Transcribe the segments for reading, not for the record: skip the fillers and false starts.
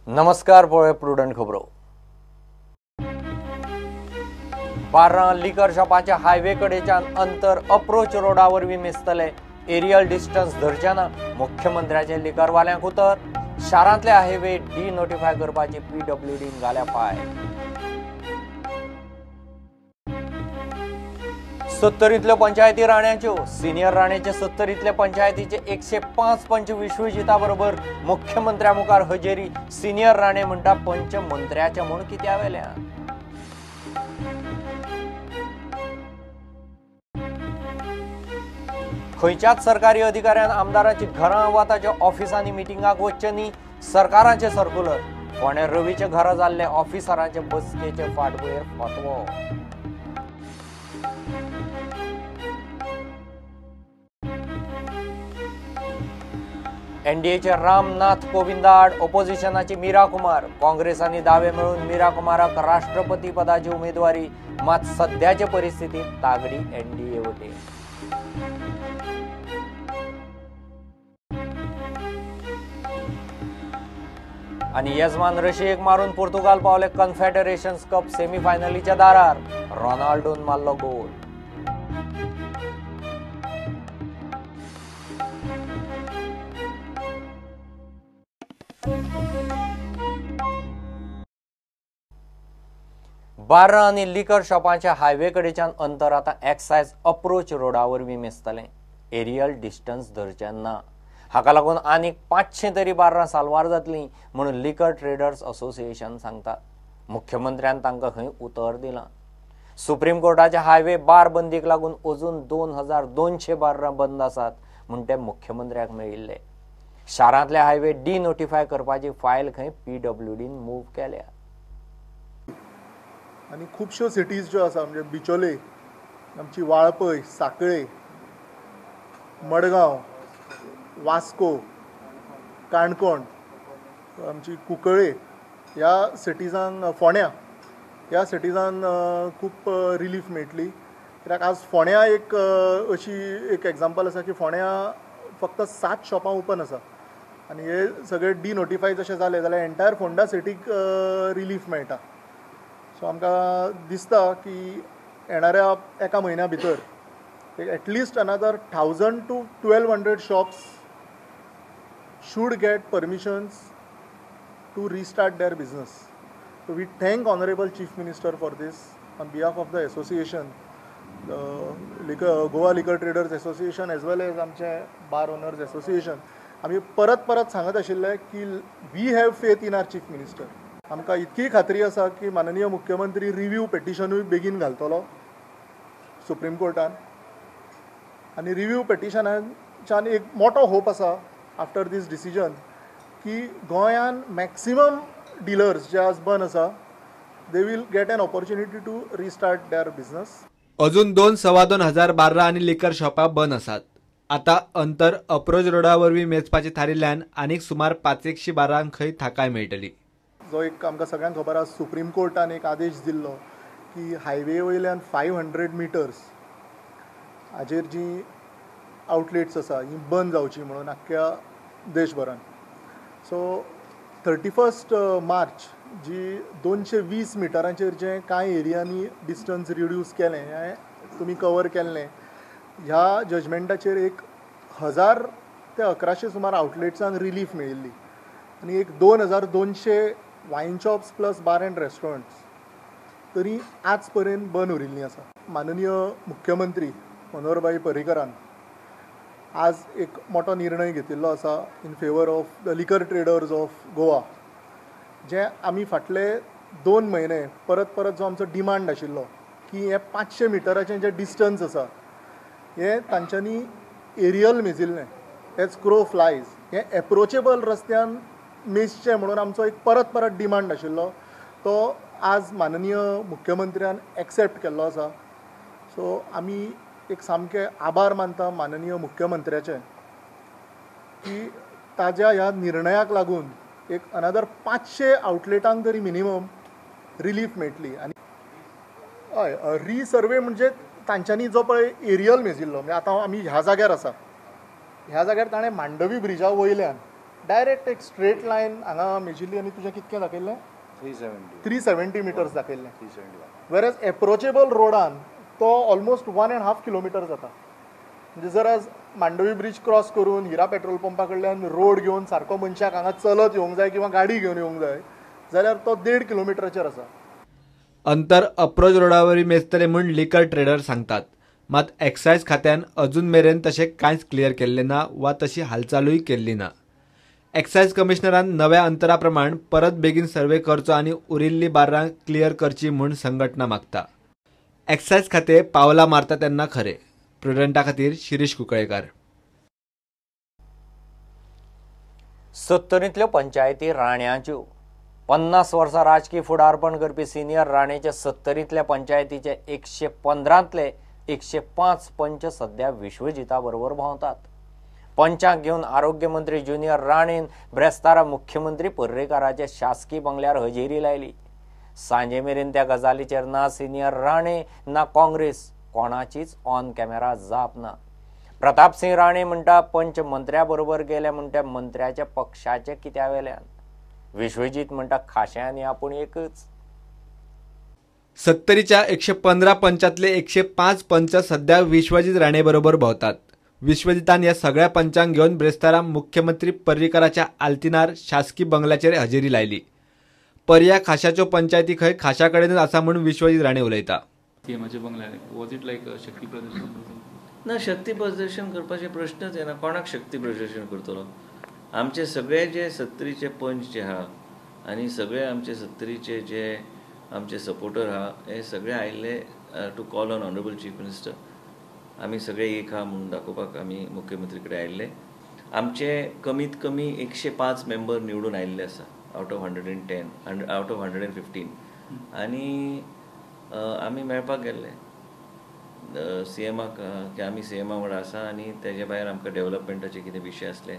नमस्कार पळय प्रुडंट खबरो। बार्रा लिकर शॉपाच्या हायवे कडेच्यान अंतर अप्रोच रोडावर विमेस्तले। एरियल डिस्टन्स धरच्याना मुख्यमंत्र्याचे लिकरवाल्यांक उतर। शारांतले हायवे डी नोटिफाय करपाची PWD घाल्या फायल। 70 पंचायती राण्यांच्यो सिनियर राणेचे 70 पंचायतीचे 105 पंच विश्वजिता बरोबर मुख्यमंत्र्या मुखार हजेरी। सिनियर राणे म्हणटा पंच मंत्र्याच्या म्हूण कित्या वेल्या। खंयच्याच सरकारी अधिकाऱ्यान आमदारांची घरां वा ताच्या ऑफिसांनी मिटिंगाक वचचे न्ही, सरकारांचे सर्क्युलर। फोंड्या रवीचे घरा जाल्ले ऑफिसरांचे बसकेचे फाटभुंयेर फतवो। NDAचे रामनाथ कोविंद आड ऑपोजिशनाची मीरा कुमार। काँग्रेसांनी दावे मेळून मीरा कुमाराक राष्ट्रपती पदाची उमेदवारी, मात सध्याचे परिस्थितीत तागडी NDA वटे। आणि यजमान रशियेक मारून पोर्तुगाल पावले कन्फेडरेशन्स कप सेमीफायनलीच्या दारार। रोनाल्डोन मारलो गोल। बार्रा आणि लिकर शॉपांच्या हायवे कडेच्यान अंतर आता एक्सायज अप्रोच रोडावर विमेस्तले। एरियल डिस्टन्स धरच्यान ना। हाका लागून आनीक 500 तरी बार्रां साल्वार जातलीं म्हणून लिकर ट्रेडर्स असोसिएशन सांगता। मुख्यमंत्र्यान तांकां खंय उतर दिलां। सुप्रीम कोर्टाच्या हायवे बार बंदीक लागून अजून 2200 बार्रां बंद आसात म्हूण ते मुख्यमंत्र्याक मेळिल्ले। शारांतले हायवे डी नोटिफाय करपाची फायल खंय PWDन मूव केल्या। आणि खूबश्यो सिटीज ज्यो आसा म्हणजे बिचोले, आमची वाळपय, साकळे, मडगांव, वास्को, काणकोण, आमची कुंकळे ह्या सिटीजांक, फोंड्या ह्या सिटीजांक खूब रिलीफ मेळटली। कित्याक आज फोंड्या एक अशी एक एग्जाम्पल आसा की फोंड्या फक्त 7 शॉपां ओपन आसा आनी हे सगळे डी नोटिफाय जशें जालें जाल्यार एंटायर फोंडा सिटीक रिलीफ मेळटा। सो आमकां दिसता की येणाऱ्या एका म्हयन्या भितर at least another 1000 to 1200 shops should get permissions to restart their business. So we thank Honorable Chief Minister for this on behalf of the association, the Goa Liquor Traders Association as well as आमचे Bar Owners Association. आमी परत सांगत आशिल्ले की we have faith in our Chief Minister. आमकां इतकी खात्री आसा की माननीय मुख्यमंत्री रिव्यू पेटिशनूय बेगीन घालतलो सुप्रीम कोर्टान आनी रिव्यू पेटिशनाच्यान एक मोठो होप आसा आफ्टर दीस डिसिजन की गोंयान मॅक्सिमम डिलर्स जे आज बंद आसा they will get an opportunity to restart their business. अजून 2-2.5 बार्रां आनी लिकर शॉपां बंद आसात। आता अंतर अप्रोच रोडावर मेजपाचे थारिल्ल्यान आनीक सुमार 500 बार्रांक खंय थाकाय मेळटली। जो एक आमकां सगळ्यांक खबर आसा सुप्रीम कोर्टान एक आदेश दिल्लो की हायवे वयल्यान 500 मिटर्स हाजेर जी आउटलेट्स आसा ही बंद जावची म्हणून आख्ख्या देशभरान। सो 31 मार्च जी 220 मिटरांचेर जे कांय एरियांनी डिस्टन्स रिड्यूस केलें हें तुमी कवर केल्लें। ह्या जजमेंटाचेर 1000 ते 1100 सुमार आउटलेट्सांक रिलीफ मेळिल्ली आनी 2200 वाईन शॉप्स प्लस बार एंड रेस्टॉरंट्स तरी आज पर्यंत बंद उरिल्लीं आसा। माननीय मुख्यमंत्री मनोहरभाई पर्रीकरान आज एक मोठो निर्णय घेतिल्लो आसा इन फेवर ऑफ द लिकर ट्रेडर्स ऑफ गोवा। जे आमी फाटले 2 म्हयने परत जो आमचो डिमांड आशिल्लो की हे 500 मिटराचें जें डिस्टन्स आसा हें तांच्यांनी एरियल मेजिल्लें एज क्रो फ्लायज हें एप्रोचेबल रस्त्यान मेजचें म्हणून आमचो एक परत डिमांड आशिल्लो तो आज माननीय मुख्यमंत्र्यान एक्सेप्ट केल्लो आसा। सो आमी एक सामके आभार मानता माननीय मुख्यमंत्र्याचे की ताज्या ह्या निर्णयाक लागून एक अनदर 500 आउटलेटांक तरी मिनिमम रिलीफ मेळटली। आनी हय रिसर्वे म्हणजे तांच्यांनी जो पळय एरियल मेजिल्लो म्हणजे आतां आमी ह्या जाग्यार आसा ह्या जाग्यार ताणें मांडवी ब्रिजा वयल्यान डायरेक्ट एक स्ट्रेट लायन हांगा मेजिल्ली आनी तुजें कितकें दाखयल्लें 370 मिटर्स दाखयल्लें. वेरएज एप्रोचेबल रोडान तो ऑलमोस्ट 1.5 किलोमिटर जाता. म्हणजे जर आज मांडवी ब्रिज क्रॉस करून हिरा पेट्रोल पंपा कडल्यान रोड घेवन सारको मनशाक हांगा चलत येवंक जाय किंवा गाडी घेवन येवंक जाय जाल्यार तो 1.5 किलोमिटराचेर आसा. अंतर अप्रोच रोडावरवी मेजतले म्हूण लिकर ट्रेडर सांगतात. मात एक्सायज खात्यान अजून मेरेन तशें कांयच क्लियर केल्लें ना वा तशी हालचालूय केल्ली ना. एक्सायज कमिशनरान नव्या अंतरा प्रमाण परत बेगीन सर्वे करचो आनी उरिल्ली बार्रां क्लियर करची म्हूण संघटना मागता. एक्सायज खातें पावलां मारता तेन्ना खरें. प्रुडंटा खातीर शिरीश कुंकळेकार. 70ंतल्यो पंचायती राण्यांच्यो. 50 वर्सां राजकीय फुडारपण करपी सिनियर राणेचे 70ंतल्या पंचायतीचे 115तले 105 पंच सध्या विश्वजिता बरोबर भोंवतात. पंचांक घेवन आरोग्य मंत्री ज्युनियर राणेन ब्रेस्तारा मुख्यमंत्री पर्रेकाराचे शासकीय बंगल्यार हजेरी लायली. सांजे मेरेन त्या गजालीचेर ना सिनियर राणे ना काँग्रेस कोणाचीच ऑन कॅमेरा जाप ना. प्रताप सिंह राणे म्हणटा पंच मंत्र्या बरोबर गेले म्हणटा मंत्र्याच्या पक्षाचे कित्या वेल्यान. विश्वजीत म्हणटा खाशांनी आपूण एकच. 70च्या 115 पंचांतले 105 पंच सध्या विश्वजीत राणे बरोबर भोंवतात. विश्वजितान ह्या सगळ्या पंचांक घेवन ब्रेस्तारा मुख्यमंत्री पर्रीकाराच्या आल्तिनार शासकीय बंगल्याचेर हजेरी लायली. पर्या खाशाच्यो पंचायती खंय खाशा कडेनच आसा म्हूण विश्वजीत राणे उलयता. वॉज इट लायक शक्ती प्रदर्शन? ना, शक्ती प्रदर्शन करपाचे प्रश्नच येना. कोणाक शक्ती प्रदर्शन करतलो? आमचे सगळे जे 70चे पंच जे आहा आनी सगळे आमचे 70चे जे आमचे सपोर्टर आहा हे सगळे आयिल्ले to call on honourable chief minister. आमी सगळे एक आहा म्हणून दाखोवपाक आमी मुख्यमंत्री कडेन आयिल्ले. आमचे कमीत कमी 105 मेंबर निवडून आयिल्ले आसा आउट ऑफ 110 आउट ऑफ 115 आनी आमी मेळपाक गेल्ले सीएमाक की आमी सीएमा वांगडा आसा आनी तेजे भायर आमकां डेव्हलपमेंटाचे कितें विशय आसले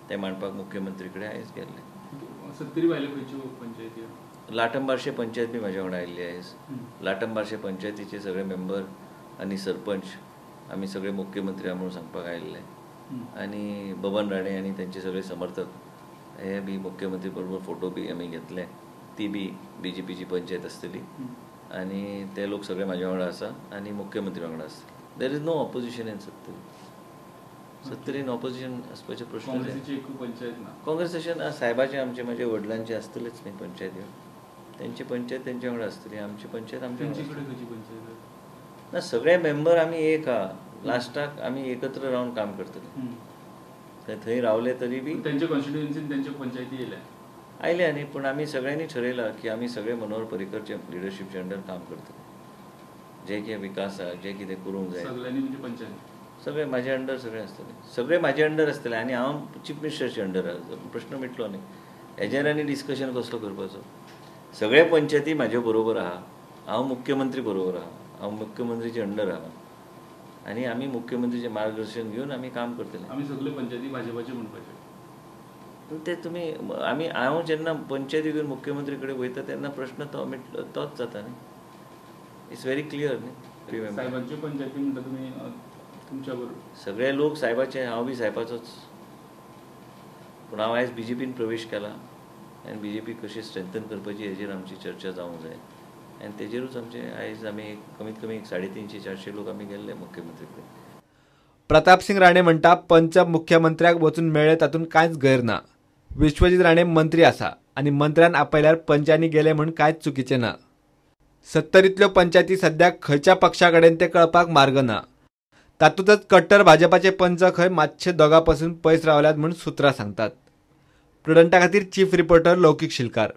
ते मांडपाक मुख्यमंत्री कडेन आयज गेल्ले. 70 भायले खंयच्यो पंचायती? लाटंबारशे पंचायत बी म्हाज्या वांगडा आयिल्ली आयज. लाटंबारशे पंचायतीचे सगळे मेंबर आनी सरपंच आमी सगळे मुख्यमंत्री आहा म्हणून सांगपाक आयिल्ले. आनी बबन राणे आनी तेंचे सगळे समर्थक हे बी मुख्यमंत्री बरोबर फोटो बी आमी घेतले. ती बी BJPची पंचायत आसतली आनी ते लोक सगळे म्हाज्या वांगडा आसा आनी मुख्यमंत्री वांगडा आसा. There is no opposition in 70 opposition आसपाचे प्रश्न. काँग्रेस तशें साहेबाचे आमचे म्हाजे वडिलांचे आसतलेच न्ही पंचायती. तेंची पंचायत तेंच्या वांगडा आसतली, आमची पंचायत आमच्या वांगडा. ना, सगळे मेंबर आमी एक आहा. लास्टाक आमी एकत्र रावन काम करतले. थंय रावले तरी बी तेंच्या कॉन्स्टिट्युएन्सीन तेंच्या पंचायती येयल्या आयले न्ही, पूण आमी सगळ्यांनी ठरयलां की आमी सगळे मनोहर पर्रीकरचे लिडरशिपचे अंडर काम करतले. जे कितें विकास आहा जे कितें करूंक जाय सगळ्यांनी म्हणजे पंचायत सगळे म्हाजे अंडर सगळे आसतले. सगळे म्हाजे अंडर आसतले आनी हांव चीफ मिनिस्टरचे अंडर आहा. प्रश्न मिटलो न्ही. हेजेर आनी डिस्कशन कसलो करपाचो? सगळे पंचायती म्हाजे बरोबर आहा. हांव मुख्यमंत्री बरोबर आहा. हांव मुख्यमंत्रीचे अंडर आहा आनी आमी मुख्यमंत्रीचे मार्गदर्शन घेवन आमी काम करतले. आमी सगळे पंचायती भाजपाचे म्हणपाचे. ते तुमी आमी हांव जेन्ना पंचायती घेवन मुख्यमंत्री कडेन वयता तेन्ना प्रश्न तो मिटलो तोच जाता न्ही. इट्स व्हेरी क्लियर न्ही. साहेबांच्यो पंचायती म्हणटा तुमी तुमच्या बरोबर सगळे लोक साहेबाचे, हांव बी साहेबाचोच. पूण हांव आयज BJPन प्रवेश केला आनी BJP कशी स्ट्रेंथन करपाची हेजेर आमची चर्चा जावंक जाय आनी तेजेरूच आमचे आयज आमी कमीत कमी 350-400 लोक आमी गेल्ले मुख्यमंत्री कडेन. प्रताप सिंह राणे म्हणटा पंच मुख्यमंत्र्याक वचून मेळ्ळे तातूंत कांयच गैर ना. विश्वजीत राणे मंत्री आसा आनी मंत्र्यान आपयल्यार पंचांनी गेले म्हूण कांयच चुकीचें ना. 70तल्यो पंचायती सध्या खंयच्या पक्षा कडेन ते कळपाक मार्ग ना. तातूंतच कट्टर भाजपाचे पंच खंय मातशे दोगा पासून पयस रावल्यात म्हूण सुत्रां सांगतात. प्रुडंटा खातीर चीफ रिपोर्टर लौकीक शिलकार.